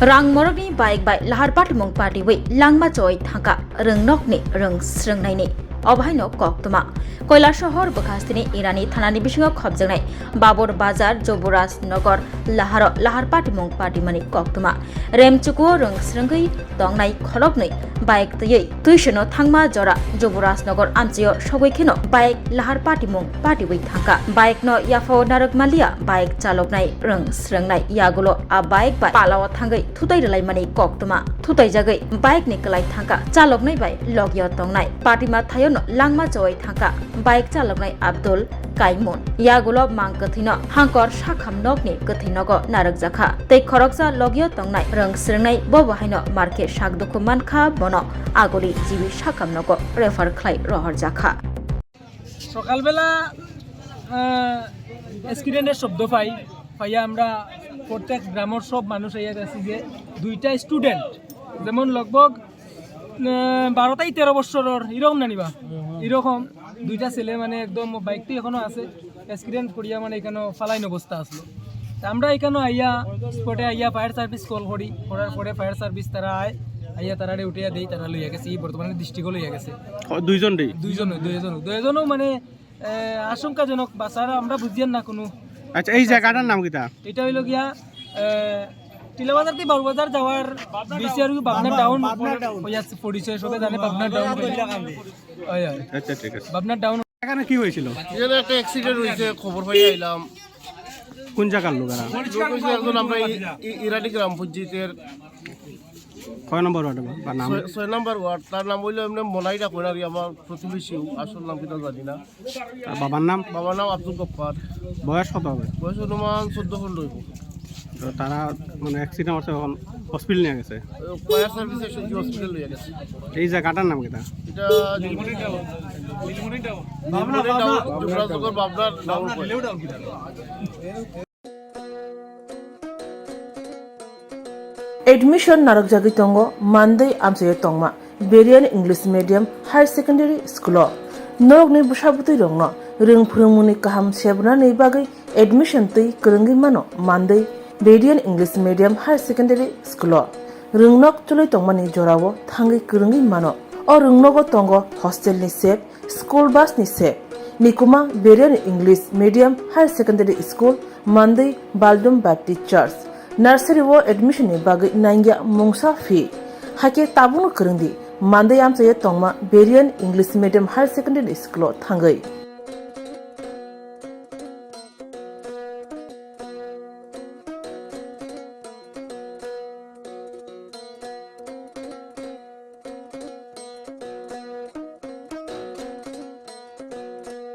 Morokni baik bai Lahar Patmong Patiwi langma joy Thwikha Rwngkha Rwngswrwngnai অবহাইনো কক্তমা কয়লা শহর বখাস্তিনি ইরানি থানানি বিসিঙ খবজংনাই বাবর বাজার যুবরাজ নগর লাহার পাটিমং পাটিমানি কক্তমা রেমচুকু রংস্রংগৈ তংনাই খরকनै bike তৈ তুইসনো থাংমা জরা যুবরাজ নগর আমচিও সগৈখেনো বাইক লাহার পাটিমং পাটিবৈ থাকা বাইক ন ইয়াফো নারকমালিয়া বাইক চালকনাই রংস্রংনাই ইয়াগুলো আ বাইক বাই পালাও থাঙ্গৈ থুতাই রলাইমানি কক্তমা থুতাই জাগৈ bike ni kelai thangka chaloknai bai logyo tongnai patima thayon langma joy thangka bike chaloknai Abdul Kaimon yagulo mangkathino hangkor sakham nokni kathinogo narakjakha tei Khoroksa logyo tongnai Rwngswrwngnai bobahaino market sakdukhu mankha bono agoli jibi sakham nogo refer khlai rohor jakha সকালবেলা স্টুডেন্টের শব্দ পাইয়া আমরা প্রত্যেক গ্রামের সব মানুষ আইয়া গেছি যে দুইটা স্টুডেন্ট যেমন লগভগ 12-13 বছরের এরকম নানিবা এরকম দুইটা ছেলে মানে একদম বাইকটি এখনো আছে অ্যাক্সিডেন্ট করিয়া মানে এখানে ফালাইন অবস্থা আসলো আমরা এখানে আইয়া স্পটে আইয়া ফায়ার সার্ভিস কল করার পরে ফায়ার সার্ভিস তারা আইয়া তারারে উঠিয়া দেই তারা লইয়া গেছে বর্তমানে ডিস্ট্রিক্ট লইয়া গেছে দুইজনও মানে আশঙ্কাজনক বাঁচার আমরা বুঝিয়ান না কোনো। আচ্ছা এই জায়গাটার নাম কিটা? এটা হইল গিয়া টিলাবাজার থেকে বারবাজার যাওয়ার বিসিআর বাবনা ডাউন হইয়াছে পরিচয় সবে জানে বাবনা ডাউন আচ্ছা ঠিক আছে বাবনা ডাউন এখানে কি হয়েছিল? এখানে একটা অ্যাক্সিডেন্ট হয়েছে খবর পাইয়া আইলাম। কোন জায়গার লোকেরা? এখন আমরা ইরানি গ্রাম পঞ্চায়েতের 6 নম্বর ওয়ার্ড বা নাম 6 নম্বর ওয়ার্ড তার নাম হইলো এমনি মনাইরা কইনারি আমার প্রতিবেশী আসল নাম কিটা জানি না। আর বাবার নাম আব্দুল গফফার। বয়স কত হবে? বয়স অনুমান 14 হইব। তো তারা মানে অ্যাক্সিডেন্ট হচ্ছে এখন হসপিটাল নিয়ে গেছে ফায়ার সার্ভিসে সঞ্জি হসপিটাল লইয়া গেছে। এই জায়গাটার নাম কিটা? এটা যুবরাজনগর বাবনার ডাউন Admission narok jagi tongo Monday amsayo tongma Berian English Medium Higher Secondary School norok ni busabutui rongno rungphurungmuni kaham sebna nei bagai admission tui krungi mano Monday Berian English Medium Higher Secondary School rungnok chuloi tongmani jorao thangi krungi mano o rungnogo tongo hostel ni sep school bus ni sep nikuma Berian English Medium Higher Secondary School Monday Baldum Baptist Church Nursery wo admission ni bagai nangya mungsa fee hake tabung krungdi Monday amsaye tongma Berian English Medium Higher Secondary School thangai